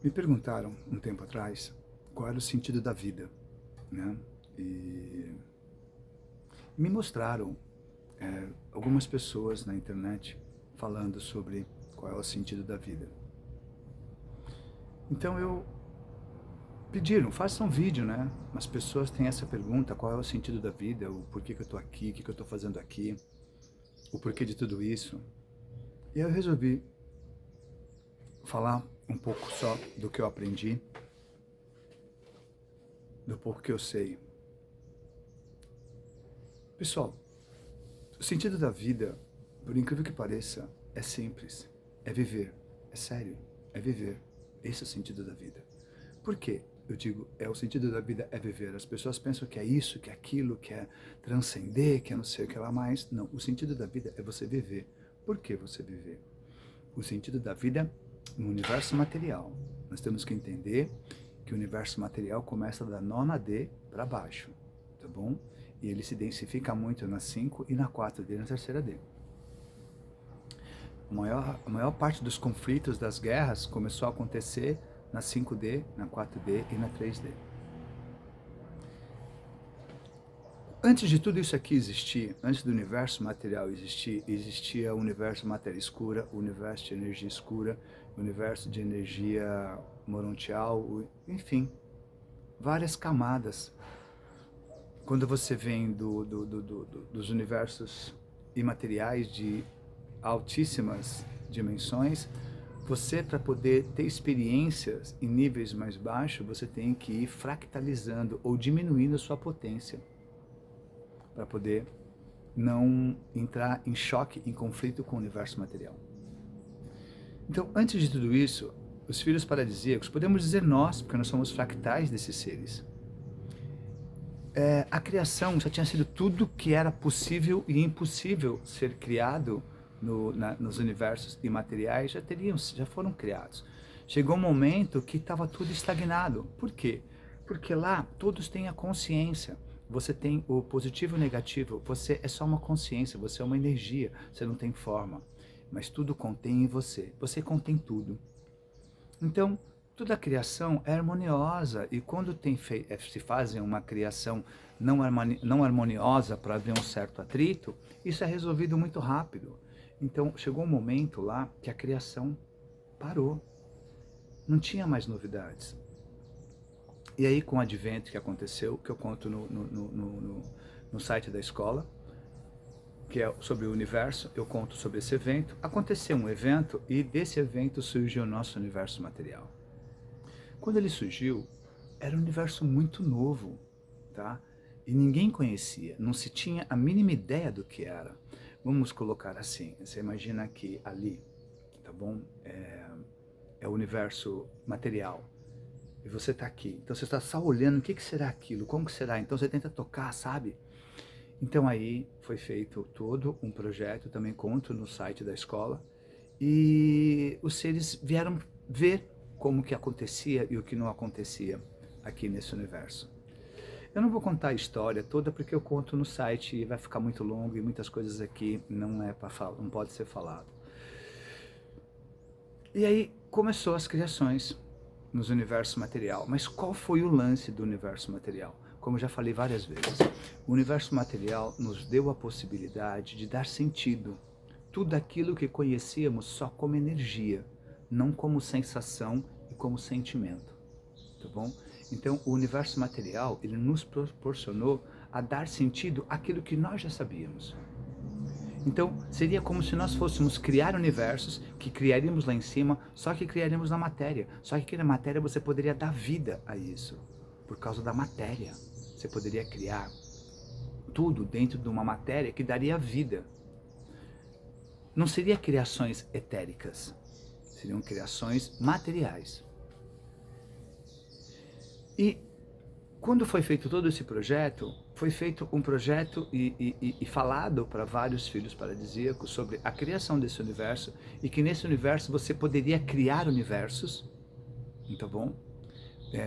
Me perguntaram um tempo atrás qual era o sentido da vida, né? E me mostraram algumas pessoas na internet falando sobre qual é o sentido da vida. Então pediram, faça um vídeo, né? As pessoas têm essa pergunta, qual é o sentido da vida, o porquê que eu estou aqui, o que eu estou fazendo aqui, o porquê de tudo isso. E eu resolvi falar um pouco só do que eu aprendi, do pouco que eu sei. Pessoal, o sentido da vida, por incrível que pareça, é simples, é viver, é sério, é viver. Esse é o sentido da vida. Por quê? Eu digo, o sentido da vida é viver. As pessoas pensam que é isso, que é aquilo, que é transcender, que é não sei o que lá mais. Não, o sentido da vida é você viver. Por que você viver? O sentido da vida no universo material. Nós temos que entender que o universo material começa da nona D para baixo, tá bom? E ele se densifica muito na 5 e na 4D, na terceira D. A maior parte dos conflitos, das guerras, começou a acontecer na 5D, na 4D e na 3D. Antes de tudo isso aqui existir, antes do universo material existir, existia o universo matéria escura, o universo de energia escura, o universo de energia morontial, enfim, várias camadas. Quando você vem dos universos imateriais de altíssimas dimensões, você, para poder ter experiências em níveis mais baixos, você tem que ir fractalizando ou diminuindo a sua potência, para poder não entrar em choque, em conflito com o universo material. Então, antes de tudo isso, os filhos paradisíacos, podemos dizer nós, porque nós somos fractais desses seres. A criação já tinha sido tudo que era possível e impossível ser criado nos universos imateriais, já foram criados. Chegou um momento que estava tudo estagnado. Por quê? Porque lá todos têm a consciência. Você tem o positivo e o negativo, você é só uma consciência, você é uma energia, você não tem forma. Mas tudo contém em você, você contém tudo. Então, toda a criação é harmoniosa, e quando se fazem uma criação não harmoniosa para haver um certo atrito, isso é resolvido muito rápido. Então, chegou um momento lá que a criação parou, não tinha mais novidades. E aí, com o advento que aconteceu, que eu conto no site da escola, que é sobre o universo, eu conto sobre esse evento. Aconteceu um evento e desse evento surgiu o nosso universo material. Quando ele surgiu, era um universo muito novo, tá? E ninguém conhecia, não se tinha a mínima ideia do que era. Vamos colocar assim, você imagina que ali, tá bom? É o universo material. E você está aqui, então você está só olhando, o que será aquilo, como que será? Então você tenta tocar, sabe? Então aí foi feito todo um projeto, também conto no site da escola, e os seres vieram ver como que acontecia e o que não acontecia aqui nesse universo. Eu não vou contar a história toda porque eu conto no site e vai ficar muito longo e muitas coisas aqui não pode ser falado. E aí começou as criações nos universos material. Mas qual foi o lance do universo material? Como eu já falei várias vezes, o universo material nos deu a possibilidade de dar sentido. Tudo aquilo que conhecíamos só como energia, não como sensação e como sentimento, tá bom? Então, o universo material, ele nos proporcionou a dar sentido àquilo que nós já sabíamos. Então, seria como se nós fôssemos criar universos, que criaríamos lá em cima, só que criaríamos na matéria. Só que na matéria você poderia dar vida a isso, por causa da matéria. Você poderia criar tudo dentro de uma matéria que daria vida. Não seria criações etéricas, seriam criações materiais. E quando foi feito todo esse projeto, foi feito um projeto e falado para vários filhos paradisíacos sobre a criação desse universo, e que nesse universo você poderia criar universos, tá bom?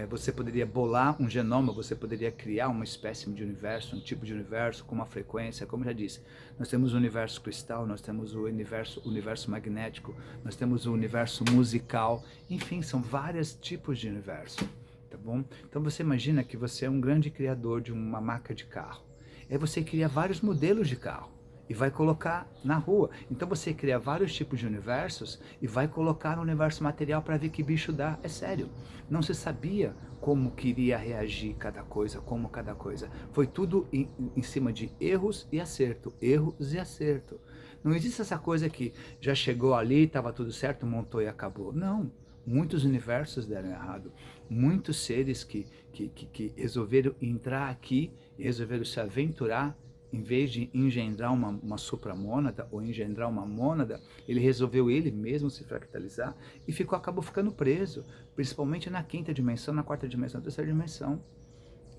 Você poderia bolar um genoma, você poderia criar uma espécie de universo, um tipo de universo com uma frequência, como eu já disse. Nós temos o universo cristal, nós temos o universo magnético, nós temos o universo musical, enfim, são vários tipos de universo, tá bom? Então você imagina que você é um grande criador de uma marca de carro. Aí você cria vários modelos de carro e vai colocar na rua. Então você cria vários tipos de universos e vai colocar no universo material para ver que bicho dá. É sério. Não se sabia como queria reagir cada coisa, como cada coisa. Foi tudo em cima de erros e acerto. Erros e acerto. Não existe essa coisa que já chegou ali, estava tudo certo, montou e acabou. Não. Muitos universos deram errado. Muitos seres que resolveram entrar aqui e resolveram se aventurar, em vez de engendrar uma supramônada ou engendrar uma mônada, ele resolveu ele mesmo se fractalizar e acabou ficando preso, principalmente na quinta dimensão, na quarta dimensão, na terceira dimensão.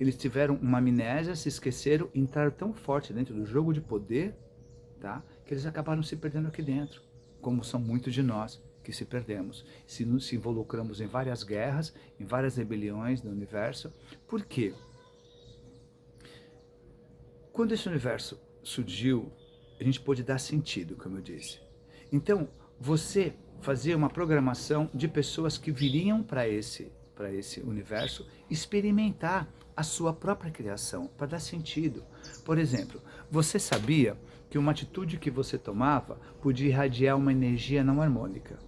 Eles tiveram uma amnésia, se esqueceram, entraram tão forte dentro do jogo de poder, tá, que eles acabaram se perdendo aqui dentro, como são muitos de nós que se perdemos. Se nos involucramos em várias guerras, em várias rebeliões do universo. Por quê? Quando esse universo surgiu, a gente pôde dar sentido, como eu disse. Então, você fazia uma programação de pessoas que viriam para esse universo experimentar a sua própria criação, para dar sentido. Por exemplo, você sabia que uma atitude que você tomava podia irradiar uma energia não harmônica.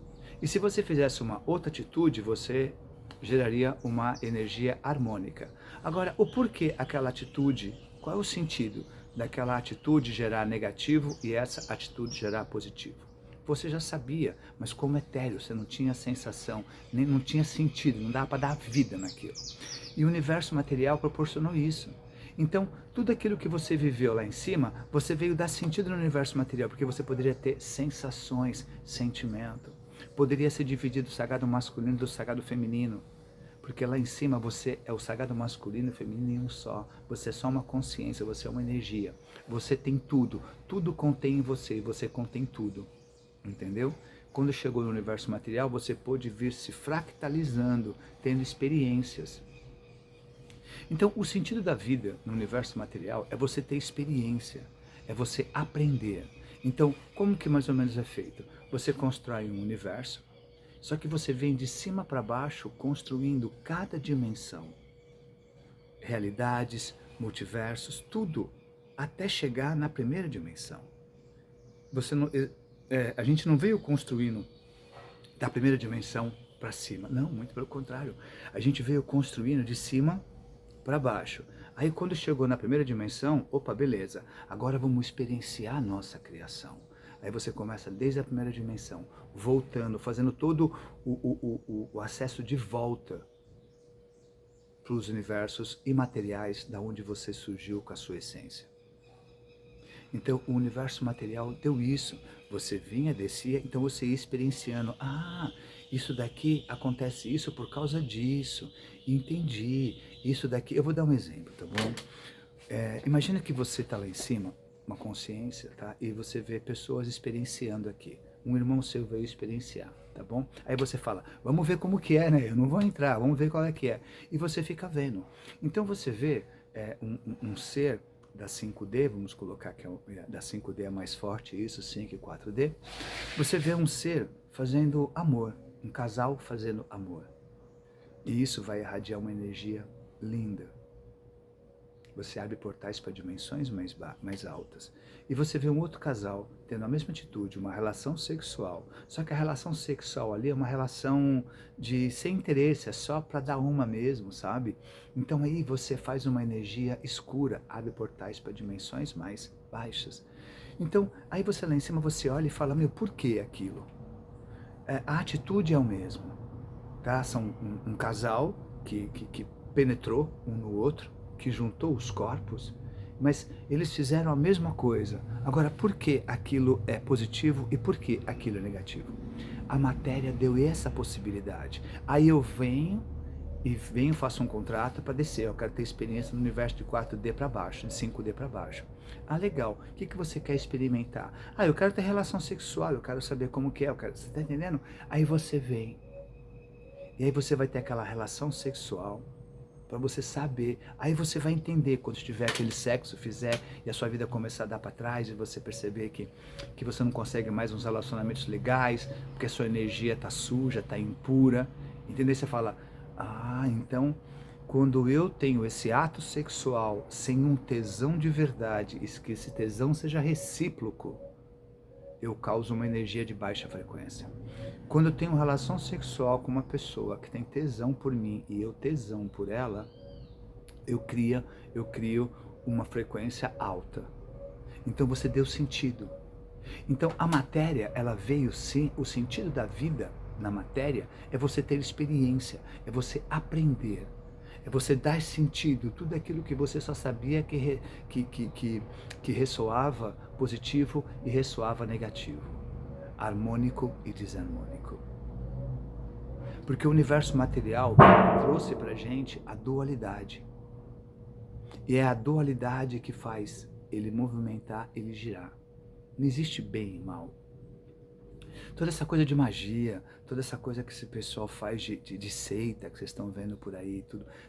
E se você fizesse uma outra atitude, você geraria uma energia harmônica. Agora, o porquê aquela atitude, qual é o sentido daquela atitude gerar negativo e essa atitude gerar positivo? Você já sabia, mas como etéreo, você não tinha sensação, nem não tinha sentido, não dava para dar vida naquilo. E o universo material proporcionou isso. Então, tudo aquilo que você viveu lá em cima, você veio dar sentido no universo material, porque você poderia ter sensações, sentimento. Poderia ser dividido o sagrado masculino do sagrado feminino. Porque lá em cima você é o sagrado masculino e feminino em um só. Você é só uma consciência, você é uma energia. Você tem tudo. Tudo contém em você e você contém tudo. Entendeu? Quando chegou no universo material, você pôde vir se fractalizando, tendo experiências. Então, o sentido da vida no universo material é você ter experiência, é você aprender. Então, como que mais ou menos é feito? Você constrói um universo, só que você vem de cima para baixo construindo cada dimensão. Realidades, multiversos, tudo, até chegar na primeira dimensão. A gente não veio construindo da primeira dimensão para cima. Não, muito pelo contrário. A gente veio construindo de cima para baixo. Aí quando chegou na primeira dimensão, opa, beleza, agora vamos experienciar a nossa criação. Aí você começa desde a primeira dimensão, voltando, fazendo todo o acesso de volta para os universos imateriais da onde você surgiu com a sua essência. Então o universo material deu isso, você vinha, descia, então você ia experienciando, isso daqui acontece isso por causa disso, entendi, isso daqui, eu vou dar um exemplo, tá bom? Imagina que você está lá em cima, uma consciência, tá? E você vê pessoas experienciando aqui, um irmão seu veio experienciar, tá bom? Aí você fala, vamos ver como que é, né? Eu não vou entrar, vamos ver qual é que é. E você fica vendo. Então você vê um ser da 5D, vamos colocar que da 5D é mais forte isso, 5 e 4D. Você vê um ser fazendo amor, um casal fazendo amor. E isso vai irradiar uma energia linda. Você abre portais para dimensões mais altas. E você vê um outro casal tendo a mesma atitude, uma relação sexual. Só que a relação sexual ali é uma relação sem interesse, é só para dar uma mesmo, sabe? Então aí você faz uma energia escura, abre portais para dimensões mais baixas. Então aí você lá em cima, você olha e fala, por que aquilo? A atitude é o mesmo. Tá? São um casal que penetrou um no outro, que juntou os corpos, mas eles fizeram a mesma coisa. Agora, por que aquilo é positivo e por que aquilo é negativo? A matéria deu essa possibilidade. Aí eu venho, faço um contrato para descer. Eu quero ter experiência no universo de 4D para baixo, de 5D para baixo. Legal. O que você quer experimentar? Eu quero ter relação sexual, eu quero saber como que é, você está entendendo? Aí você vem. E aí você vai ter aquela relação sexual, para você saber. Aí você vai entender quando tiver aquele sexo, fizer, e a sua vida começar a dar para trás, e você perceber que você não consegue mais uns relacionamentos legais, porque a sua energia está suja, está impura. Entendeu? Você fala, então quando eu tenho esse ato sexual sem um tesão de verdade, e que esse tesão seja recíproco, eu causo uma energia de baixa frequência. Quando eu tenho relação sexual com uma pessoa que tem tesão por mim e eu tesão por ela, eu crio uma frequência alta. Então você deu sentido. Então a matéria, ela veio sim, o sentido da vida na matéria é você ter experiência, é você aprender, é você dar sentido, tudo aquilo que você só sabia que ressoava positivo e ressoava negativo, harmônico e desarmônico. Porque o universo material trouxe pra gente a dualidade. E é a dualidade que faz ele movimentar, ele girar. Não existe bem e mal. Toda essa coisa de magia, toda essa coisa que esse pessoal faz de seita, que vocês estão vendo por aí,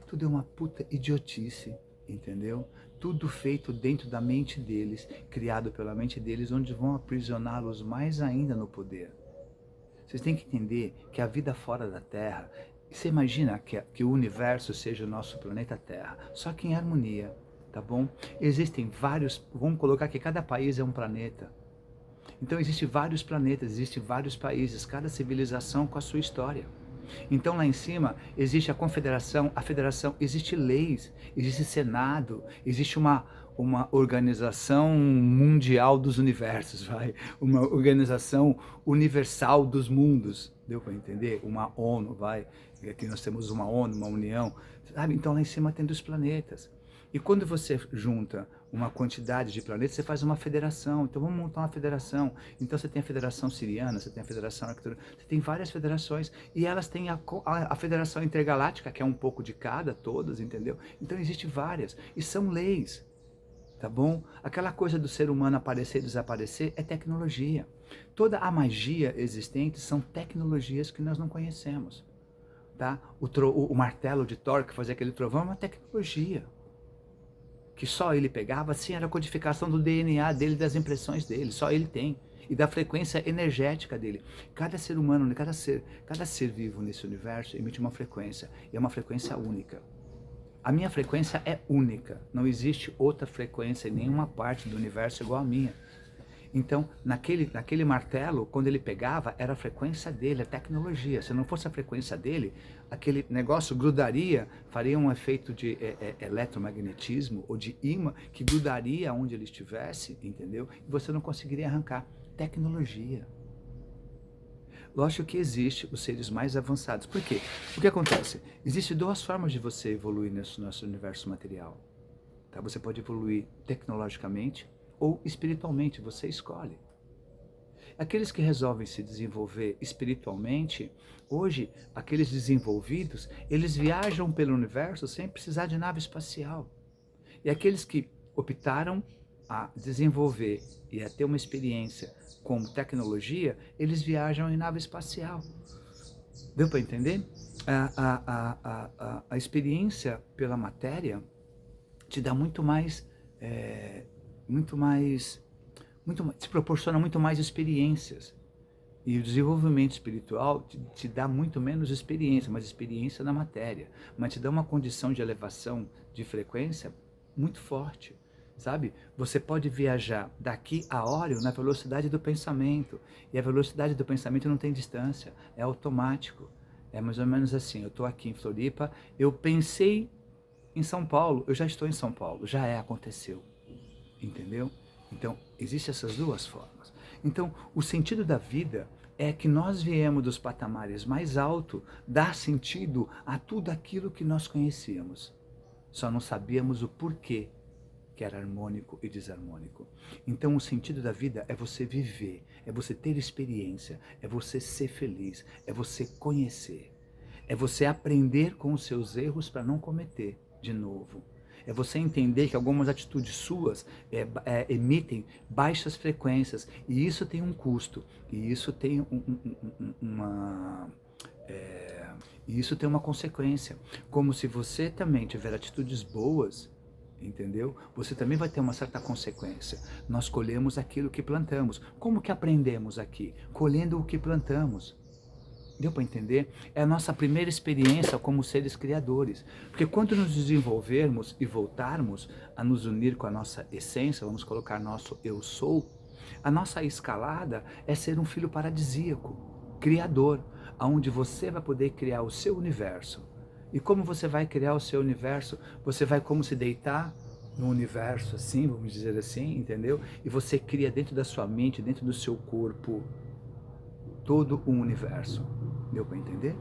tudo é uma puta idiotice, entendeu? Tudo feito dentro da mente deles, criado pela mente deles, onde vão aprisioná-los mais ainda no poder. Vocês têm que entender que a vida fora da Terra, você imagina que o universo seja o nosso planeta Terra, só que em harmonia, tá bom? Existem vários, vamos colocar que cada país é um planeta. Então existem vários planetas, existem vários países, cada civilização com a sua história. Então lá em cima existe a confederação, a federação, existe leis, existe senado, existe uma organização mundial dos universos, uma organização universal dos mundos, deu para entender? Uma ONU, aqui nós temos uma ONU, uma união, sabe? Então lá em cima tem dos planetas. E quando você junta uma quantidade de planetas, você faz uma federação. Então vamos montar uma federação. Então você tem a Federação Siriana, você tem a Federação Arcturiana, você tem várias federações. E elas têm a Federação Intergaláctica, que é um pouco de cada, todas, entendeu? Então existem várias. E são leis, tá bom? Aquela coisa do ser humano aparecer e desaparecer é tecnologia. Toda a magia existente são tecnologias que nós não conhecemos. Tá? O martelo de Thor, que fazia aquele trovão, é uma tecnologia que só ele pegava, sim, era a codificação do DNA dele, das impressões dele, só ele tem, e da frequência energética dele. Cada ser humano, cada ser vivo nesse universo emite uma frequência, e é uma frequência única. A minha frequência é única, não existe outra frequência em nenhuma parte do universo igual a minha. Então, naquele martelo, quando ele pegava, era a frequência dele, a tecnologia. Se não fosse a frequência dele, aquele negócio grudaria, faria um efeito de eletromagnetismo ou de ímã que grudaria onde ele estivesse, entendeu? E você não conseguiria arrancar. Tecnologia. Lógico que existe os seres mais avançados. Por quê? O que acontece? Existem duas formas de você evoluir nesse nosso universo material. Tá? Você pode evoluir tecnologicamente ou espiritualmente, você escolhe. Aqueles que resolvem se desenvolver espiritualmente, hoje, aqueles desenvolvidos, eles viajam pelo universo sem precisar de nave espacial. E aqueles que optaram a desenvolver e a ter uma experiência com tecnologia, eles viajam em nave espacial. Deu para entender? A experiência pela matéria te dá muito mais, te proporciona muito mais experiências. E o desenvolvimento espiritual te dá muito menos experiência, mas experiência na matéria. Mas te dá uma condição de elevação de frequência muito forte, sabe? Você pode viajar daqui a Órion na velocidade do pensamento. E a velocidade do pensamento não tem distância, é automático. É mais ou menos assim, eu estou aqui em Floripa, eu pensei em São Paulo, eu já estou em São Paulo, aconteceu. Entendeu? Então, existem essas duas formas. Então, o sentido da vida é que nós viemos dos patamares mais altos dar sentido a tudo aquilo que nós conhecíamos. Só não sabíamos o porquê que era harmônico e desarmônico. Então, o sentido da vida é você viver, é você ter experiência, é você ser feliz, é você conhecer, é você aprender com os seus erros para não cometer de novo. É você entender que algumas atitudes suas emitem baixas frequências, e isso tem um custo, e isso tem E isso tem uma consequência. Como se você também tiver atitudes boas, entendeu? Você também vai ter uma certa consequência. Nós colhemos aquilo que plantamos. Como que aprendemos aqui? Colhendo o que plantamos. Deu para entender? É a nossa primeira experiência como seres criadores. Porque quando nos desenvolvermos e voltarmos a nos unir com a nossa essência, vamos colocar nosso eu sou, a nossa escalada é ser um filho paradisíaco, criador, onde você vai poder criar o seu universo. E como você vai criar o seu universo? Você vai como se deitar no universo, assim, vamos dizer assim, entendeu? E você cria dentro da sua mente, dentro do seu corpo, todo um universo. Deu para entender?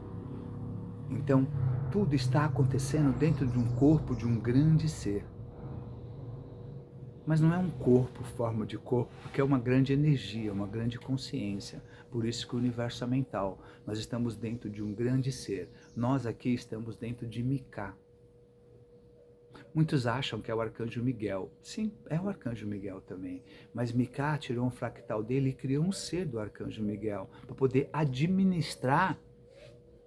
Então, tudo está acontecendo dentro de um corpo de um grande ser. Mas não é um corpo, forma de corpo, porque é uma grande energia, uma grande consciência. Por isso que o universo é mental. Nós estamos dentro de um grande ser. Nós aqui estamos dentro de Micá. Muitos acham que é o Arcanjo Miguel. Sim, é o Arcanjo Miguel também. Mas Micá tirou um fractal dele e criou um ser do Arcanjo Miguel para poder administrar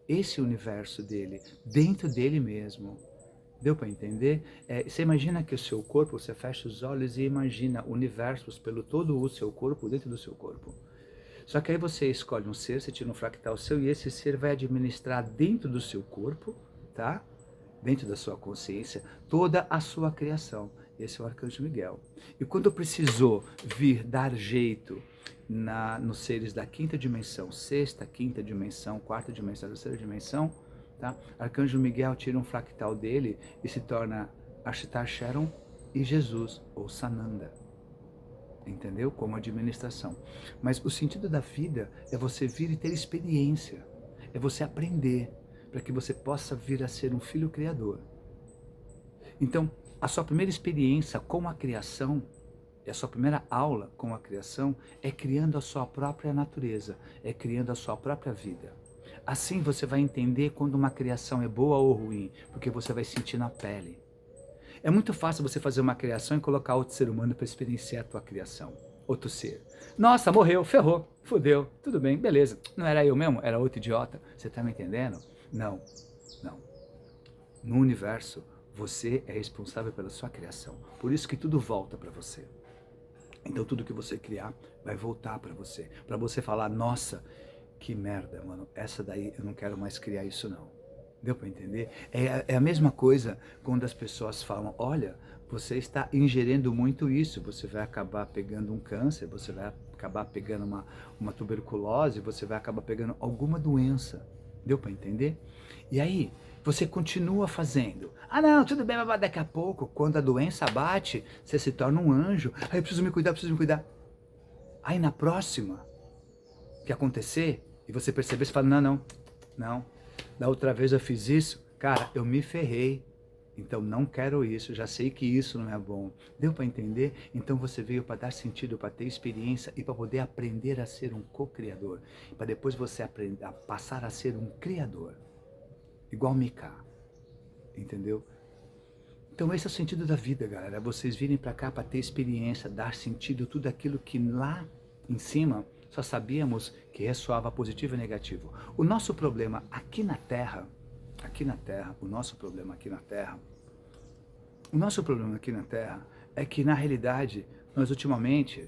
esse universo dele, dentro dele mesmo. Deu para entender? Você imagina que o seu corpo, você fecha os olhos e imagina universos pelo todo o seu corpo, dentro do seu corpo. Só que aí você escolhe um ser, você tira um fractal seu e esse ser vai administrar dentro do seu corpo, tá? Dentro da sua consciência, toda a sua criação. Esse é o Arcanjo Miguel. E quando precisou vir dar jeito nos seres da quinta dimensão, sexta, quinta dimensão, quarta dimensão, terceira dimensão, tá? Arcanjo Miguel tira um fractal dele e se torna Ashtar Sharon e Jesus, ou Sananda. Entendeu? Como administração. Mas o sentido da vida é você vir e ter experiência. É você aprender, para que você possa vir a ser um filho criador. Então, a sua primeira experiência com a criação, a sua primeira aula com a criação, é criando a sua própria natureza, é criando a sua própria vida. Assim você vai entender quando uma criação é boa ou ruim, porque você vai sentir na pele. É muito fácil você fazer uma criação e colocar outro ser humano para experienciar a tua criação, outro ser. Nossa, morreu, ferrou, fudeu, tudo bem, beleza. Não era eu mesmo, era outro idiota. Você está me entendendo? Não, não. No universo, você é responsável pela sua criação. Por isso que tudo volta para você. Então tudo que você criar vai voltar para você falar, nossa, que merda, mano, essa daí eu não quero mais criar isso não. Deu para entender? É a mesma coisa quando as pessoas falam, olha, você está ingerindo muito isso, você vai acabar pegando um câncer, você vai acabar pegando uma tuberculose, você vai acabar pegando alguma doença. Deu para entender? E aí, você continua fazendo. Ah não, tudo bem, mas daqui a pouco, quando a doença bate, você se torna um anjo. Aí eu preciso me cuidar, preciso me cuidar. Aí na próxima que acontecer, e você perceber, você fala, não. Da outra vez eu fiz isso, cara, eu me ferrei. Então não quero isso, já sei que isso não é bom. Deu para entender? Então você veio para dar sentido, para ter experiência e para poder aprender a ser um co-criador. Para depois você aprender a passar a ser um criador. Igual Micá. Entendeu? Então esse é o sentido da vida, galera. Vocês virem para cá para ter experiência, dar sentido, tudo aquilo que lá em cima só sabíamos que ressoava positivo e negativo. O nosso problema aqui na Terra, o nosso problema aqui na Terra é que na realidade nós ultimamente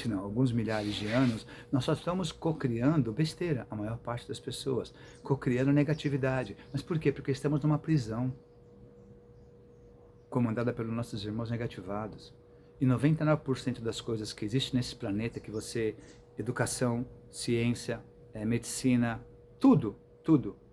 não, alguns milhares de anos, nós só estamos cocriando besteira, a maior parte das pessoas, cocriando negatividade. Mas por quê? Porque estamos numa prisão comandada pelos nossos irmãos negativados. E 99% das coisas que existem nesse planeta, que você, educação, ciência, medicina, tudo,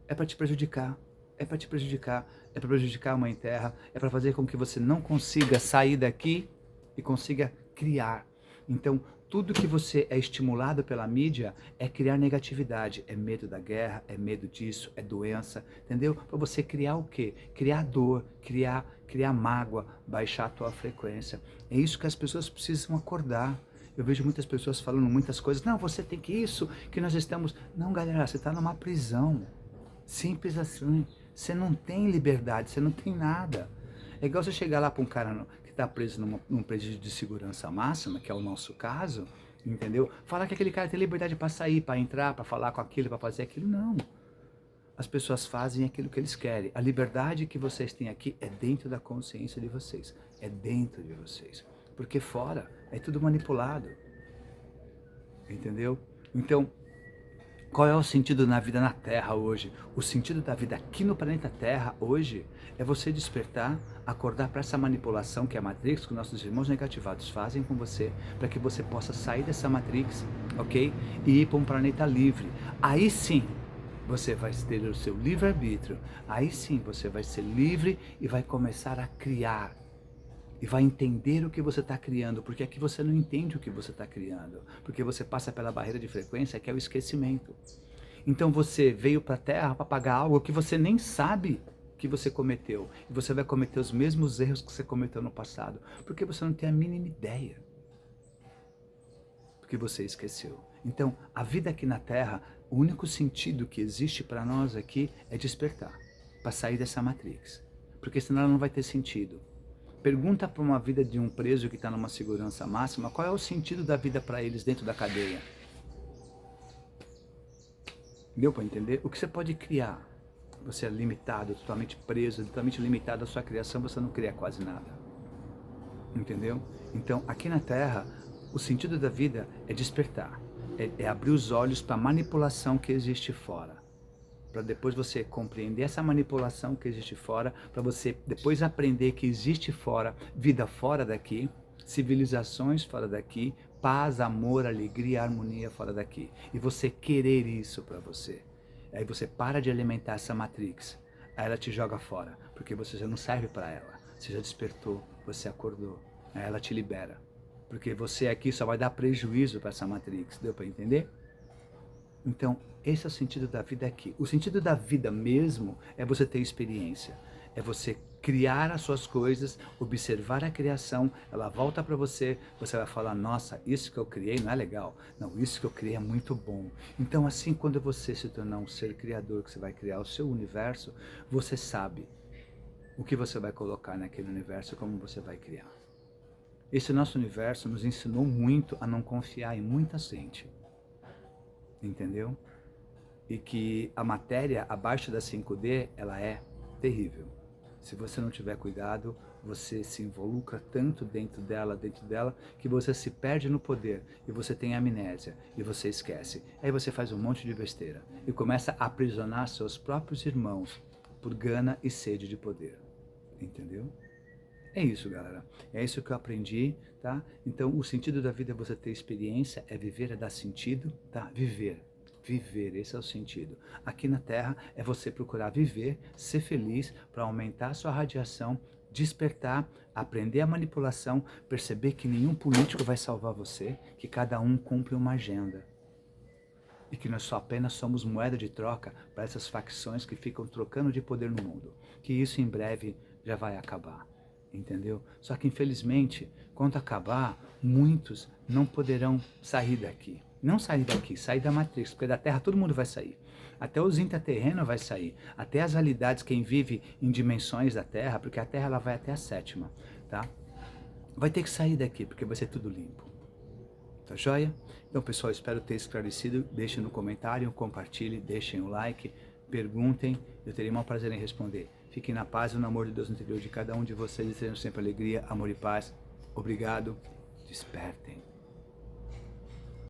é para te prejudicar. É para te prejudicar, é para prejudicar a Mãe Terra, é para fazer com que você não consiga sair daqui e consiga criar. Então, tudo que você é estimulado pela mídia é criar negatividade, é medo da guerra, é medo disso, é doença, entendeu? Para você criar o quê? Criar dor, criar mágoa, baixar a tua frequência. É isso que as pessoas precisam acordar. Eu vejo muitas pessoas falando muitas coisas, não, você tem que isso, que nós estamos... Não, galera, você está numa prisão. Simples assim. Você não tem liberdade, você não tem nada. É igual você chegar lá para um cara que está preso num presídio de segurança máxima, que é o nosso caso, entendeu? Falar que aquele cara tem liberdade para sair, para entrar, para falar com aquilo, para fazer aquilo, não. as pessoas fazem aquilo que eles querem. A liberdade que vocês têm aqui é dentro da consciência de vocês, é dentro de vocês. Porque fora é tudo manipulado, entendeu? Então, qual é o sentido na vida na Terra hoje? O sentido da vida aqui no planeta Terra hoje é você despertar, acordar para essa manipulação que é a Matrix, que nossos irmãos negativados fazem com você, para que você possa sair dessa Matrix, ok? E ir para um planeta livre. Aí sim, você vai ter o seu livre-arbítrio. Aí sim, você vai ser livre e vai começar a criar. E vai entender o que você está criando, porque aqui você não entende o que você está criando, porque você passa pela barreira de frequência, que é o esquecimento. Então você veio para a Terra para pagar algo que você nem sabe que você cometeu, e você vai cometer os mesmos erros que você cometeu no passado, porque você não tem a mínima ideia, porque você esqueceu. Então, a vida aqui na Terra, o único sentido que existe para nós aqui é despertar, para sair dessa Matrix, porque senão ela não vai ter sentido. Pergunta para uma vida de um preso que está numa segurança máxima, qual é o sentido da vida para eles dentro da cadeia? Deu para entender? O que você pode criar? Você é limitado, totalmente preso, totalmente limitado à sua criação, você não cria quase nada. Entendeu? Então, aqui na Terra, o sentido da vida é despertar, é abrir os olhos para a manipulação que existe fora. Para depois você compreender essa manipulação que existe fora, para você depois aprender que existe fora, vida fora daqui, civilizações fora daqui, paz, amor, alegria, harmonia fora daqui. E você querer isso para você. Aí você para de alimentar essa Matrix, aí ela te joga fora, porque você já não serve para ela. Você já despertou, você acordou, aí ela te libera. Porque você aqui só vai dar prejuízo para essa Matrix, deu para entender? Então, esse é o sentido da vida aqui. O sentido da vida mesmo é você ter experiência. É você criar as suas coisas, observar a criação, ela volta para você, você vai falar, nossa, isso que eu criei não é legal. Não, isso que eu criei é muito bom. Então, assim, quando você se tornar um ser criador, que você vai criar o seu universo, você sabe o que você vai colocar naquele universo, como você vai criar. Esse nosso universo nos ensinou muito a não confiar em muita gente. Entendeu? E que a matéria abaixo da 5D, ela é terrível. Se você não tiver cuidado, você se involucra tanto dentro dela, que você se perde no poder, e você tem amnésia, e você esquece. Aí você faz um monte de besteira, e começa a aprisionar seus próprios irmãos, por gana e sede de poder. Entendeu? É isso, galera. É isso que eu aprendi, tá? Então, o sentido da vida é você ter experiência, é viver, é dar sentido, tá? Viver. Viver, esse é o sentido. Aqui na Terra é você procurar viver, ser feliz, para aumentar a sua radiação, despertar, aprender a manipulação, perceber que nenhum político vai salvar você, que cada um cumpre uma agenda. E que nós só apenas somos moeda de troca para essas facções que ficam trocando de poder no mundo. Que isso em breve já vai acabar. Entendeu? Só que infelizmente, quando acabar, muitos não poderão sair daqui. Não sair daqui, sair da Matrix, porque da Terra todo mundo vai sair. Até os intraterrenos vai sair. Até as realidades, quem vive em dimensões da Terra, porque a Terra ela vai até a 7ª, tá? Vai ter que sair daqui, porque vai ser tudo limpo. Tá joia? Então, pessoal, espero ter esclarecido. Deixem no comentário, compartilhem, deixem o like, perguntem. Eu terei o maior prazer em responder. Fiquem na paz e no amor de Deus no interior de cada um de vocês. E sejam sempre alegria, amor e paz. Obrigado. Despertem.